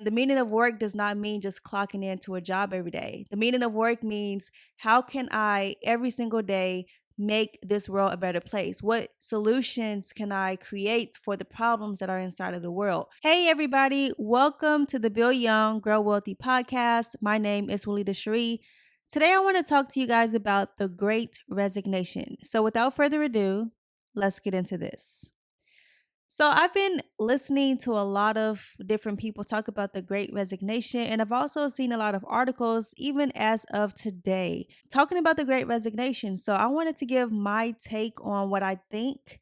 The meaning of work does not mean just clocking into a job every day. The meaning of work means how can I every single day make this world a better place? What solutions can I create for the problems that are inside of the world? Hey, everybody, welcome to the Build Young, Grow Wealthy podcast. My name is Walida Cherie. Today, I want to talk to you guys about the Great Resignation. So, without further ado, let's get into this. So, I've been listening to a lot of different people talk about the Great Resignation, and I've also seen a lot of articles, even as of today, talking about the Great Resignation. So, I wanted to give my take on what I think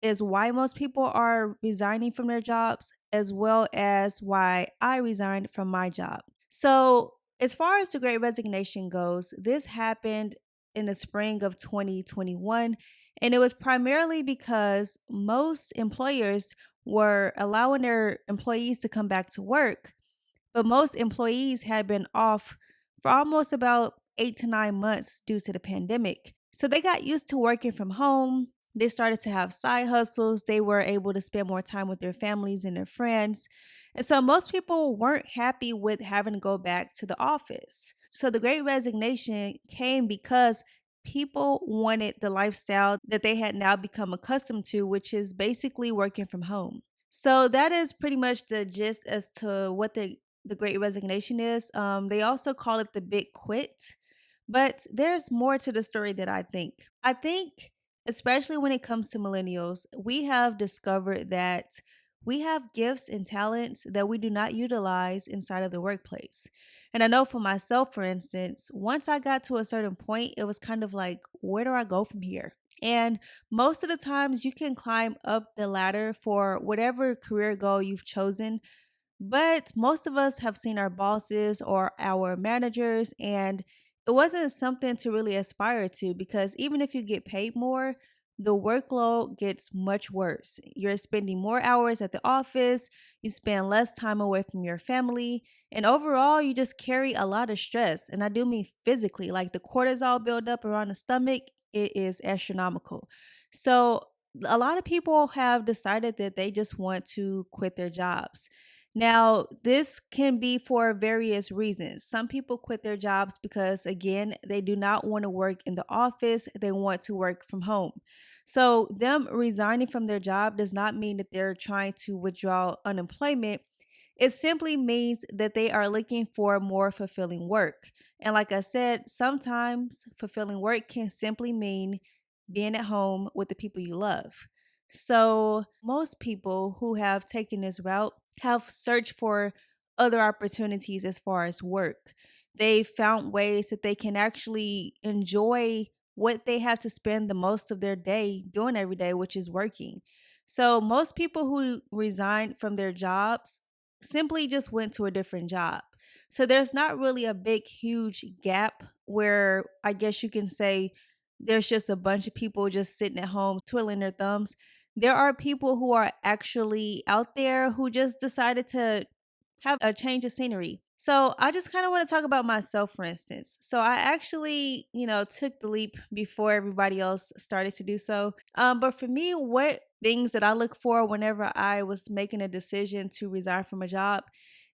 is why most people are resigning from their jobs, as well as why I resigned from my job. So, as far as the Great Resignation goes, this happened in the spring of 2021. And it was primarily because most employers were allowing their employees to come back to work, but most employees had been off for almost about 8 to 9 months due to the pandemic. So they got used to working from home. They started to have side hustles. They were able to spend more time with their families and their friends. And so most people weren't happy with having to go back to the office. So the Great Resignation came because people wanted the lifestyle that they had now become accustomed to, which is basically working from home. So that is pretty much the gist as to what the Great Resignation is. They also call it the Big Quit, but there's more to the story that I think. I think, especially when it comes to millennials, we have discovered that we have gifts and talents that we do not utilize inside of the workplace. And I know for myself, for instance, once I got to a certain point, it was kind of like, where do I go from here? And most of the times you can climb up the ladder for whatever career goal you've chosen, but most of us have seen our bosses or our managers, and it wasn't something to really aspire to because even if you get paid more, the workload gets much worse. You're spending more hours at the office, you spend less time away from your family, and overall, you just carry a lot of stress. And I do mean physically, like the cortisol buildup around the stomach, it is astronomical. So, a lot of people have decided that they just want to quit their jobs. Now, this can be for various reasons. Some people quit their jobs because, again, they do not want to work in the office, they want to work from home. So, them resigning from their job does not mean that they're trying to withdraw unemployment. It simply means that they are looking for more fulfilling work. And like I said, sometimes fulfilling work can simply mean being at home with the people you love. So, most people who have taken this route have searched for other opportunities as far as work. They found ways that they can actually enjoy what they have to spend the most of their day doing every day, which is working. So, most people who resign from their jobs simply just went to a different job. So, there's not really a big, huge gap where I guess you can say there's just a bunch of people just sitting at home twiddling their thumbs. There are people who are actually out there who just decided to have a change of scenery. So I just kind of want to talk about myself, for instance. So I actually, took the leap before everybody else started to do so. But for me, what things that I look for whenever I was making a decision to resign from a job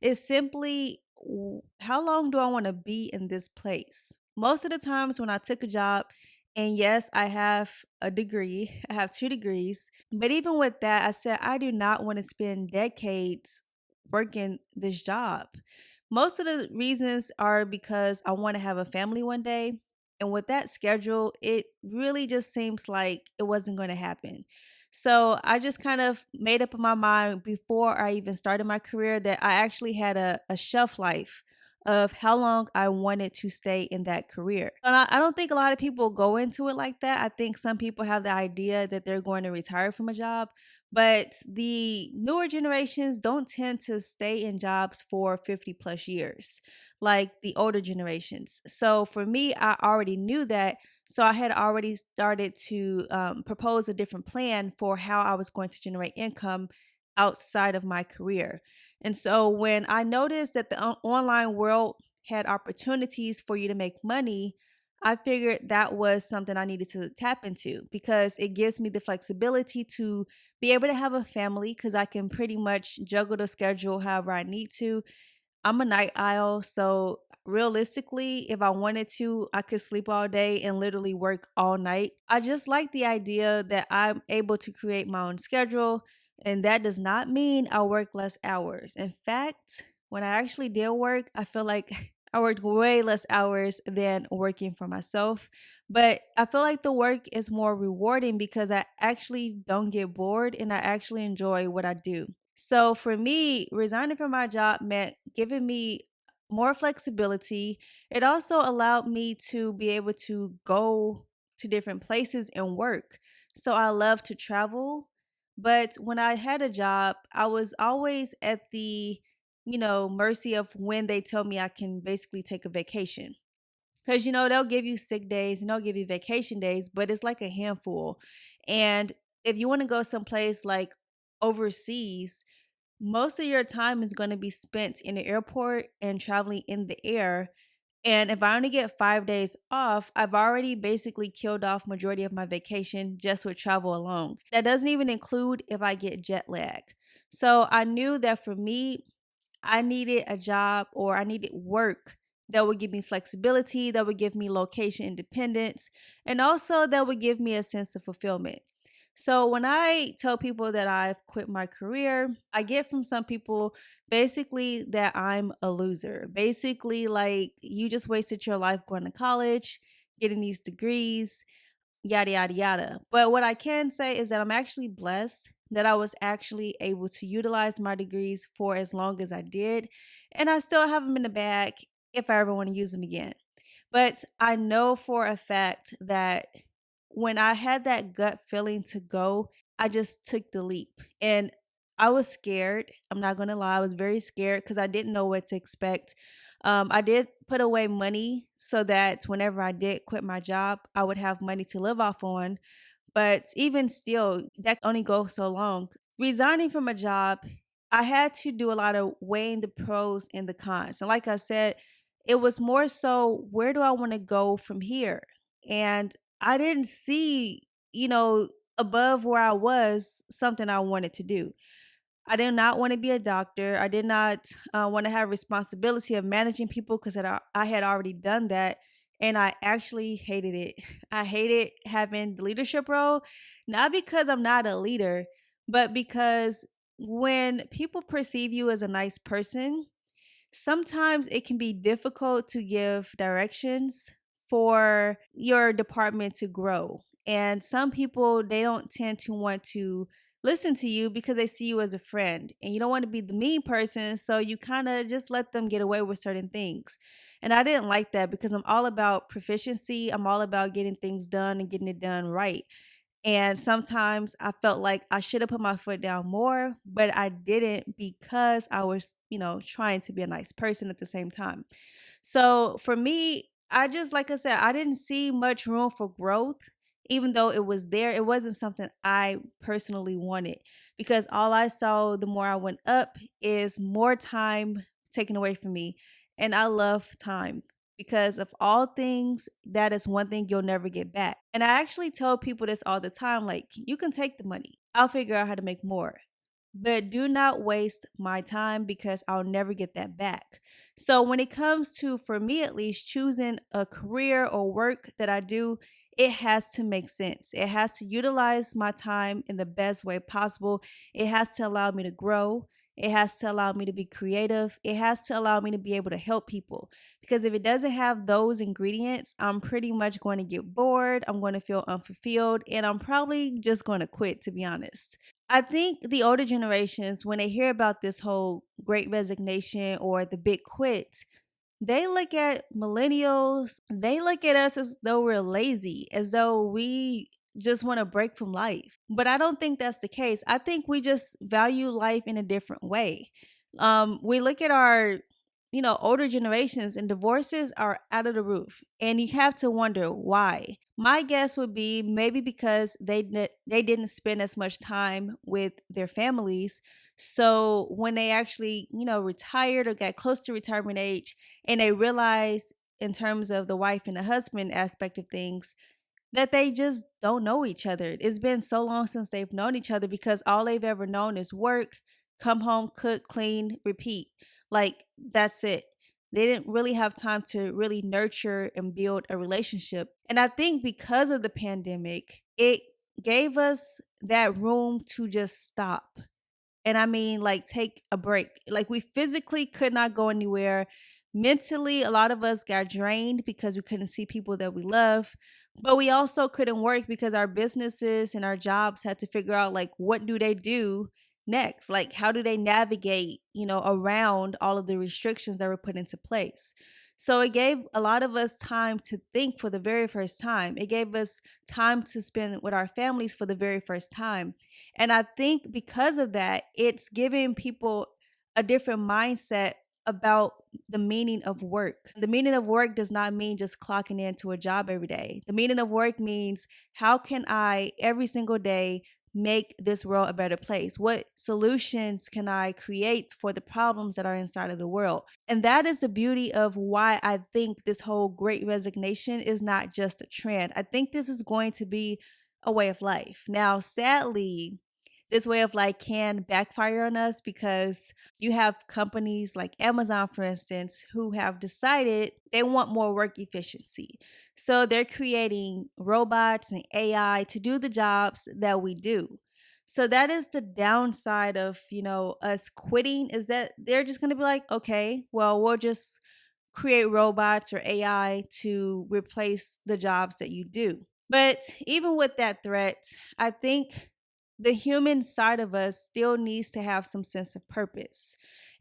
is simply how long do I want to be in this place? Most of the times when I took a job, and yes, I have a degree, I have 2 degrees, but even with that, I said I do not want to spend decades working this job. Most of the reasons are because I want to have a family one day. And with that schedule, it really just seems like it wasn't going to happen. So I just kind of made up in my mind before I even started my career that I actually had a shelf life of how long I wanted to stay in that career. And I don't think a lot of people go into it like that. I think some people have the idea that they're going to retire from a job, but the newer generations don't tend to stay in jobs for 50 plus years like the older generations. So for me, I already knew that. So I had already started to propose a different plan for how I was going to generate income outside of my career. And so when I noticed that the online world had opportunities for you to make money, I figured that was something I needed to tap into because it gives me the flexibility to be able to have a family because I can pretty much juggle the schedule however I need to. I'm a night owl, so realistically, if I wanted to, I could sleep all day and literally work all night. I just like the idea that I'm able to create my own schedule, and that does not mean I work less hours. In fact, when I actually did work, I feel like I worked way less hours than working for myself. But I feel like the work is more rewarding because I actually don't get bored and I actually enjoy what I do. So for me, resigning from my job meant giving me more flexibility. It also allowed me to be able to go to different places and work. So I love to travel. But when I had a job, I was always at the, mercy of when they tell me I can basically take a vacation. Because, they'll give you sick days and they'll give you vacation days, but it's like a handful. And if you want to go someplace like overseas, most of your time is going to be spent in the airport and traveling in the air. And if I only get 5 days off, I've already basically killed off majority of my vacation just with travel alone. That doesn't even include if I get jet lag. So I knew that for me, I needed a job or I needed work that would give me flexibility, that would give me location independence, and also that would give me a sense of fulfillment. So when I tell people that I've quit my career, I get from some people basically that I'm a loser. Basically, like you just wasted your life going to college, getting these degrees, yada, yada, yada. But what I can say is that I'm actually blessed that I was actually able to utilize my degrees for as long as I did. And I still have them in the bag if I ever want to use them again. But I know for a fact that when I had that gut feeling to go, I just took the leap. And I was scared. I'm not going to lie. I was very scared because I didn't know what to expect. I did put away money so that whenever I did quit my job, I would have money to live off on. But even still, that only goes so long. Resigning from a job, I had to do a lot of weighing the pros and the cons. And like I said, it was more so where do I want to go from here? And I didn't see, you know, above where I was something I wanted to do. I did not want to be a doctor. I did not want to have responsibility of managing people because I had already done that, and I actually hated it. I hated having the leadership role, not because I'm not a leader, but because when people perceive you as a nice person, sometimes it can be difficult to give directions for your department to grow. And some people, they don't tend to want to listen to you because they see you as a friend and you don't want to be the mean person. So you kind of just let them get away with certain things. And I didn't like that because I'm all about proficiency. I'm all about getting things done and getting it done right. And sometimes I felt like I should have put my foot down more, but I didn't because I was, trying to be a nice person at the same time. So for me, I just, like I said, I didn't see much room for growth, even though it was there. It wasn't something I personally wanted because all I saw the more I went up is more time taken away from me. And I love time because of all things, that is one thing you'll never get back. And I actually tell people this all the time like, you can take the money, I'll figure out how to make more. But do not waste my time because I'll never get that back. So, when it comes to, for me at least, choosing a career or work that I do, it has to make sense. It has to utilize my time in the best way possible. It has to allow me to grow. It has to allow me to be creative. It has to allow me to be able to help people. Because if it doesn't have those ingredients, I'm pretty much going to get bored. I'm going to feel unfulfilled. And I'm probably just going to quit, to be honest. I think the older generations, when they hear about this whole great resignation or the big quit, they look at millennials, they look at us as though we're lazy, as though we just want to break from life. But I don't think that's the case. I think we just value life in a different way. We look at our, older generations and divorces are out of the roof. And you have to wonder why. My guess would be maybe because they didn't spend as much time with their families. So when they actually, retired or got close to retirement age and they realized in terms of the wife and the husband aspect of things, that they just don't know each other. It's been so long since they've known each other because all they've ever known is work, come home, cook, clean, repeat. Like, that's it. They didn't really have time to really nurture and build a relationship. And I think because of the pandemic, it gave us that room to just stop. And I mean, like, take a break. Like, we physically could not go anywhere. Mentally, a lot of us got drained because we couldn't see people that we love. But we also couldn't work because our businesses and our jobs had to figure out, like, what do they do next? Like, how do they navigate, around all of the restrictions that were put into place? So it gave a lot of us time to think for the very first time. It gave us time to spend with our families for the very first time. And I think because of that, it's giving people a different mindset about the meaning of work. The meaning of work does not mean just clocking into a job every day. The meaning of work means how can I every single day make this world a better place? What solutions can I create for the problems that are inside of the world? And that is the beauty of why I think this whole great resignation is not just a trend. I think this is going to be a way of life. Now, sadly, this way of life can backfire on us because you have companies like Amazon, for instance, who have decided they want more work efficiency. So they're creating robots and AI to do the jobs that we do. So that is the downside of, us quitting, is that they're just going to be like, okay, well, we'll just create robots or AI to replace the jobs that you do. But even with that threat, I think the human side of us still needs to have some sense of purpose.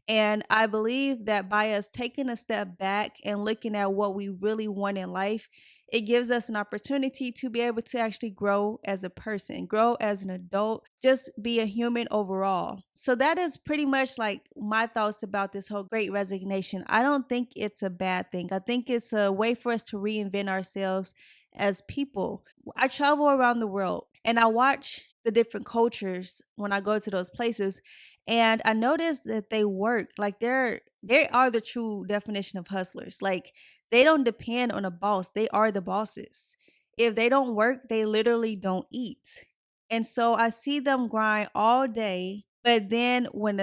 And I believe that by us taking a step back and looking at what we really want in life, it gives us an opportunity to be able to actually grow as a person, grow as an adult, just be a human overall. So that is pretty much like my thoughts about this whole great resignation. I don't think it's a bad thing. I think it's a way for us to reinvent ourselves as people. I travel around the world and I watch the different cultures when I go to those places. And I noticed that they work like they are the true definition of hustlers. Like, they don't depend on a boss. They are the bosses. If they don't work, they literally don't eat. And so I see them grind all day, but then when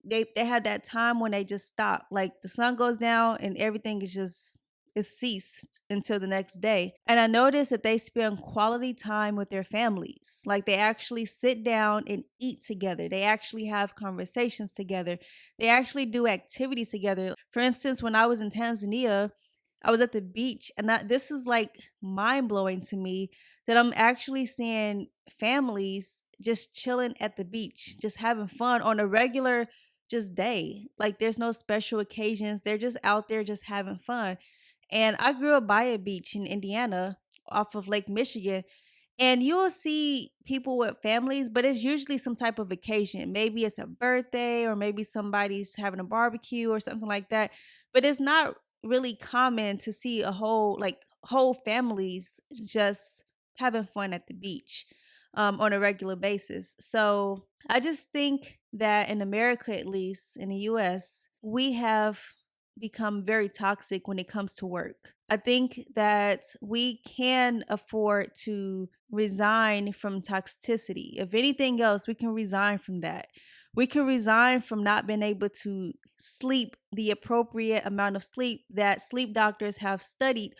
they have that time when they just stop. Like, the sun goes down and everything is ceased until the next day. And I noticed that they spend quality time with their families. Like, they actually sit down and eat together. They actually have conversations together. They actually do activities together. For instance, when I was in Tanzania, I was at the beach, and this is like mind blowing to me that I'm actually seeing families just chilling at the beach, just having fun on a regular just day. Like, there's no special occasions. They're just out there just having fun. And I grew up by a beach in Indiana off of Lake Michigan. And you'll see people with families, but it's usually some type of occasion. Maybe it's a birthday or maybe somebody's having a barbecue or something like that. But it's not really common to see whole families just having fun at the beach on a regular basis. So I just think that in America, at least in the US, we have become very toxic when it comes to work. I think that we can afford to resign from toxicity. If anything else, we can resign from that. We can resign from not being able to sleep the appropriate amount of sleep that sleep doctors have studied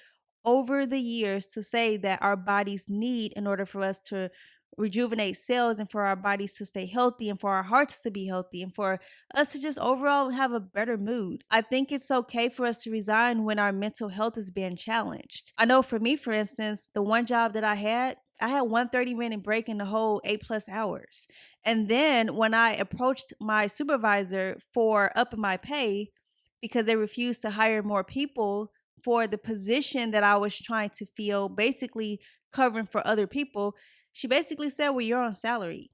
over the years to say that our bodies need in order for us to rejuvenate cells and for our bodies to stay healthy and for our hearts to be healthy and for us to just overall have a better mood. I think it's okay for us to resign when our mental health is being challenged. I know for me, for instance, the one job that I had one 30-minute break in the whole 8+ hours. And then when I approached my supervisor for upping my pay because they refused to hire more people for the position that I was trying to fill, basically covering for other people, she basically said, well, you're on salary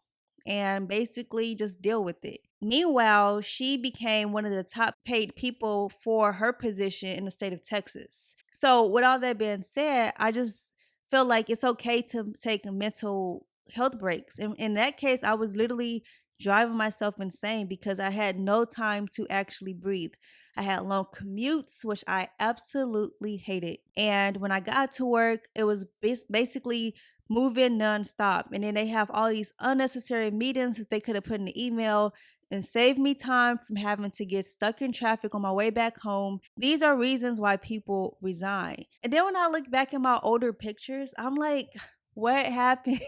and basically just deal with it. Meanwhile, she became one of the top paid people for her position in the state of Texas. So, with all that being said, I just feel like it's okay to take mental health breaks. In that case, I was literally driving myself insane because I had no time to actually breathe. I had long commutes, which I absolutely hated. And when I got to work, it was basically move in nonstop. And then they have all these unnecessary meetings that they could have put in the email and saved me time from having to get stuck in traffic on my way back home. These are reasons why people resign. And then when I look back at my older pictures, I'm like, what happened?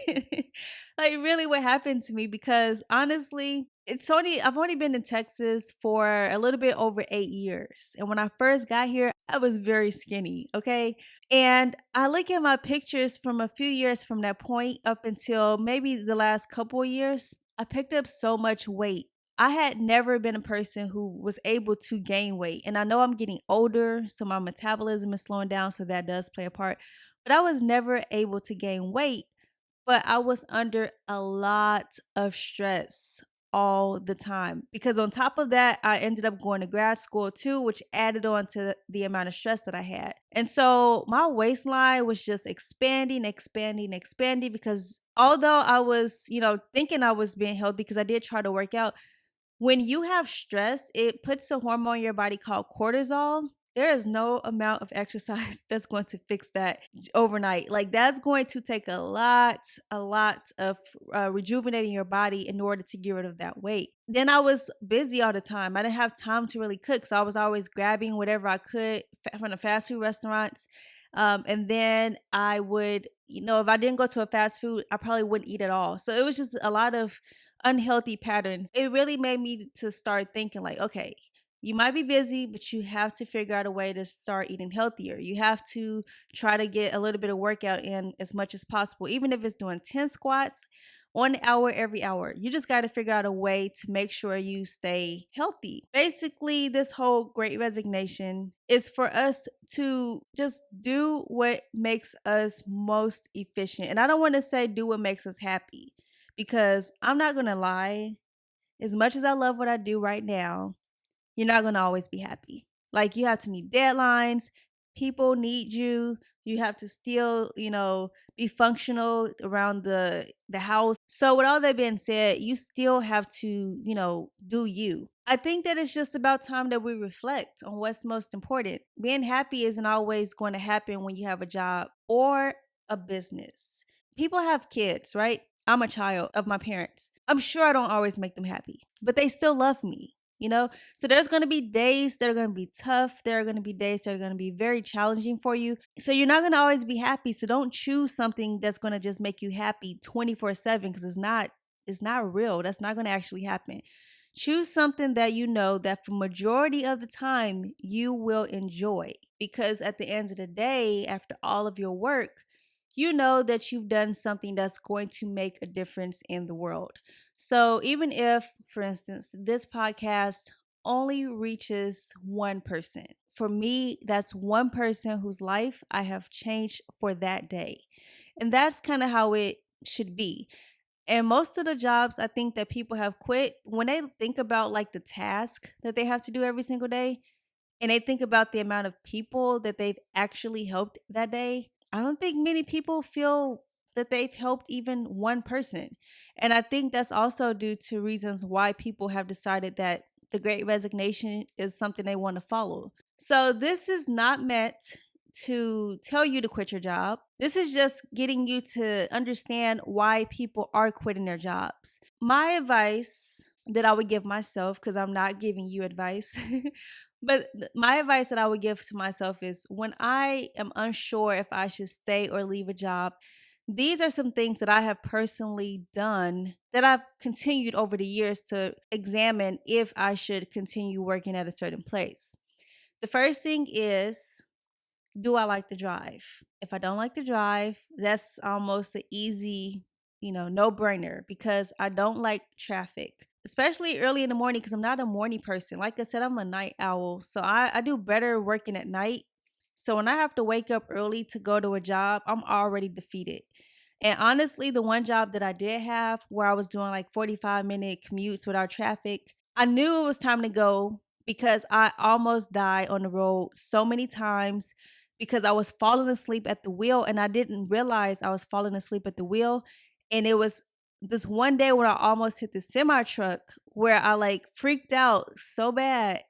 Like, really, what happened to me? Because honestly, I've only been in Texas for a little bit over 8 years. And when I first got here, I was very skinny. Okay. And I look at my pictures from a few years from that point up until maybe the last couple of years. I picked up so much weight. I had never been a person who was able to gain weight. And I know I'm getting older, so my metabolism is slowing down, so that does play a part. But I was never able to gain weight, but I was under a lot of stress all the time. Because on top of that, I ended up going to grad school too, which added on to the amount of stress that I had. And so my waistline was just expanding, expanding, expanding. Because although I was, thinking I was being healthy, because I did try to work out, when you have stress, it puts a hormone in your body called cortisol. There is no amount of exercise that's going to fix that overnight. Like, that's going to take a lot of rejuvenating your body in order to get rid of that weight. Then I was busy all the time. I didn't have time to really cook. So I was always grabbing whatever I could from the fast food restaurants. And then I would, if I didn't go to a fast food, I probably wouldn't eat at all. So it was just a lot of unhealthy patterns. It really made me to start thinking like, okay, you might be busy, but you have to figure out a way to start eating healthier. You have to try to get a little bit of workout in as much as possible, even if it's doing 10 squats 1 hour every hour. You just got to figure out a way to make sure you stay healthy. Basically, this whole great resignation is for us to just do what makes us most efficient. And I don't want to say do what makes us happy, because I'm not going to lie, as much as I love what I do right now, you're not going to always be happy. Like, you have to meet deadlines, people need you, you have to still, be functional around the house. So with all that being said, you still have to, do you. I think that it's just about time that we reflect on what's most important. Being happy isn't always going to happen when you have a job or a business. People have kids, right? I'm a child of my parents. I'm sure I don't always make them happy, but they still love me, So there's going to be days that are going to be tough. There are going to be days that are going to be very challenging for you. So you're not going to always be happy. So don't choose something that's going to just make you happy 24/7, because it's not real. That's not going to actually happen. Choose something that you know that for majority of the time you will enjoy, because at the end of the day, after all of your work, you know that you've done something that's going to make a difference in the world. So even if, for instance, this podcast only reaches one person, for me, that's one person whose life I have changed for that day. And that's kind of how it should be. And most of the jobs I think that people have quit, when they think about like the task that they have to do every single day, and they think about the amount of people that they've actually helped that day, I don't think many people feel that they've helped even one person. And I think that's also due to reasons why people have decided that the great resignation is something they want to follow. So this is not meant to tell you to quit your job. This is just getting you to understand why people are quitting their jobs. My advice that I would give myself, because I'm not giving you advice, but my advice that I would give to myself is, when I am unsure if I should stay or leave a job, these are some things that I have personally done that I've continued over the years to examine if I should continue working at a certain place. The first thing is, do I like the drive? If I don't like the drive, that's almost an easy, no brainer, because I don't like traffic, especially early in the morning, because I'm not a morning person. Like I said, I'm a night owl. So I do better working at night. So when I have to wake up early to go to a job, I'm already defeated. And honestly, the one job that I did have where I was doing like 45-minute commutes without traffic, I knew it was time to go, because I almost died on the road so many times because I was falling asleep at the wheel and I didn't realize I was falling asleep at the wheel. And it was this one day where I almost hit the semi truck where I like freaked out so bad.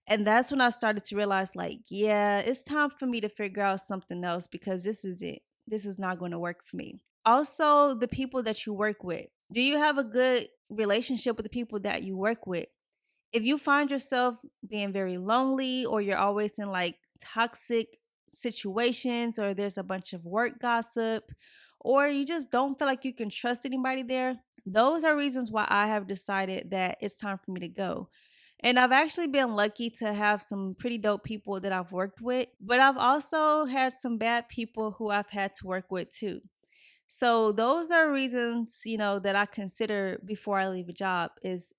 And that's when I started to realize, like, yeah, it's time for me to figure out something else because this is it. This is not going to work for me. Also, the people that you work with. Do you have a good relationship with the people that you work with? If you find yourself being very lonely or you're always in like toxic situations or there's a bunch of work gossip or you just don't feel like you can trust anybody there, those are reasons why I have decided that it's time for me to go. And I've actually been lucky to have some pretty dope people that I've worked with, but I've also had some bad people who I've had to work with too. So those are reasons, that I consider before I leave a job is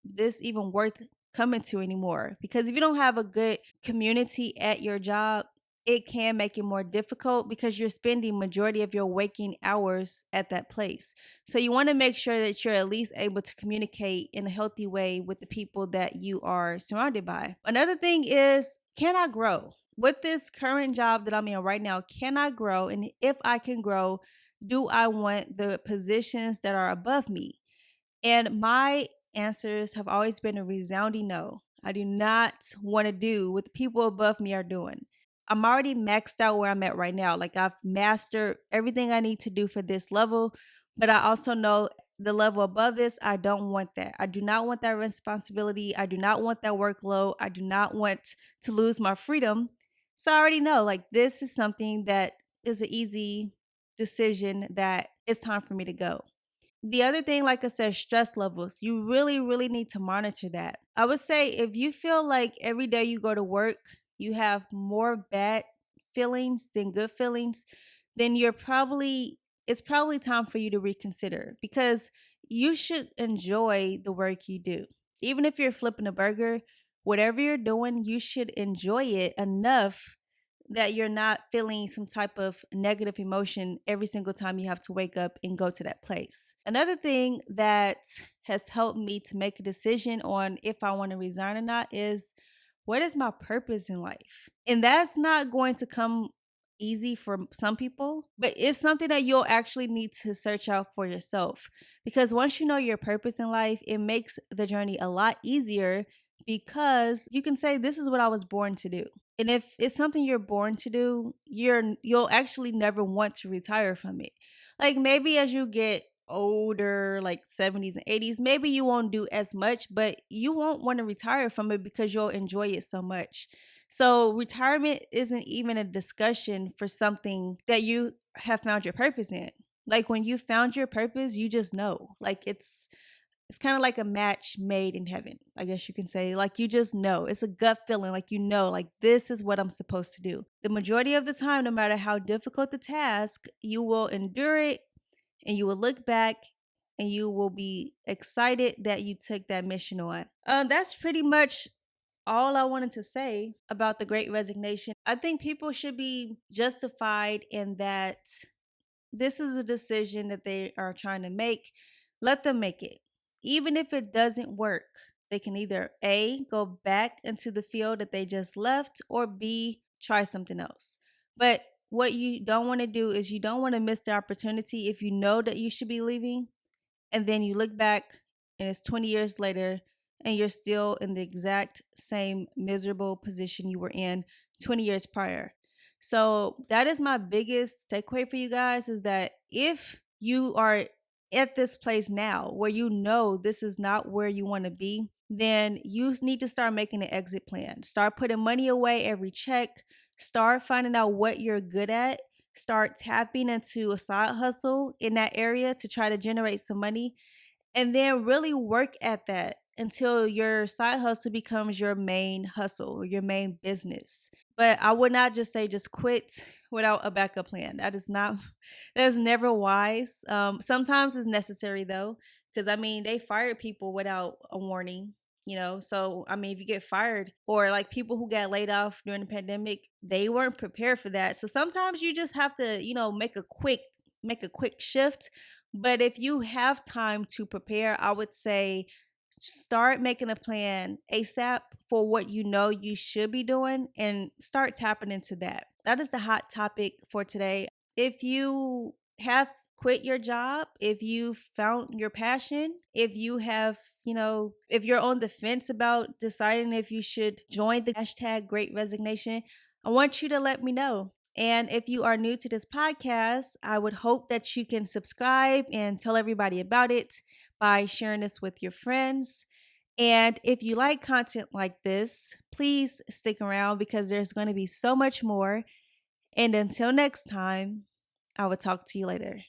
this even worth coming to anymore? Because if you don't have a good community at your job, it can make it more difficult because you're spending majority of your waking hours at that place. So you want to make sure that you're at least able to communicate in a healthy way with the people that you are surrounded by. Another thing is, can I grow? With this current job that I'm in right now, can I grow? And if I can grow, do I want the positions that are above me? And my answers have always been a resounding no. I do not want to do what the people above me are doing. I'm already maxed out where I'm at right now. Like I've mastered everything I need to do for this level, but I also know the level above this, I don't want that. I do not want that responsibility. I do not want that workload. I do not want to lose my freedom. So I already know like this is something that is an easy decision that it's time for me to go. The other thing, like I said, stress levels. You really, really need to monitor that. I would say if you feel like every day you go to work, you have more bad feelings than good feelings, then it's probably time for you to reconsider because you should enjoy the work you do. Even if you're flipping a burger, whatever you're doing, you should enjoy it enough that you're not feeling some type of negative emotion every single time you have to wake up and go to that place. Another thing that has helped me to make a decision on if I want to resign or not is, what is my purpose in life? And that's not going to come easy for some people, but it's something that you'll actually need to search out for yourself. Because once you know your purpose in life, it makes the journey a lot easier because you can say, this is what I was born to do. And if it's something you're born to do, you'll actually never want to retire from it. Like maybe as you get older, like 70s and 80s, maybe you won't do as much, but you won't want to retire from it because you'll enjoy it so much. So retirement isn't even a discussion for something that you have found your purpose in. Like when you found your purpose, you just know. Like it's kind of like a match made in heaven, I guess you can say. Like you just know. It's a gut feeling. Like you know, like this is what I'm supposed to do. The majority of the time, no matter how difficult the task, you will endure it and you will look back and you will be excited that you took that mission on. That's pretty much all I wanted to say about the Great Resignation. I think people should be justified in that this is a decision that they are trying to make. Let them make it. Even if it doesn't work, they can either A, go back into the field that they just left, or B, try something else. But what you don't want to do is you don't want to miss the opportunity if you know that you should be leaving and then you look back and it's 20 years later and you're still in the exact same miserable position you were in 20 years prior. So that is my biggest takeaway for you guys, is that if you are at this place now where you know this is not where you want to be, then you need to start making an exit plan. Start putting money away every check. Start finding out what you're good at. Start tapping into a side hustle in that area to try to generate some money, and then really work at that until your side hustle becomes your main hustle or your main business. But I would not just say just quit without a backup plan. That is not, that is never wise. Sometimes it's necessary though, because I mean, they fired people without a warning. So I mean, if you get fired, or like people who got laid off during the pandemic, they weren't prepared for that. So sometimes you just have to, make a quick shift. But if you have time to prepare, I would say start making a plan ASAP for what you know you should be doing and start tapping into that. That is the hot topic for today. If you have quit your job, if you found your passion, if you have, if you're on the fence about deciding if you should join the hashtag Great Resignation, I want you to let me know. And if you are new to this podcast, I would hope that you can subscribe and tell everybody about it by sharing this with your friends. And if you like content like this, please stick around because there's going to be so much more. And until next time, I will talk to you later.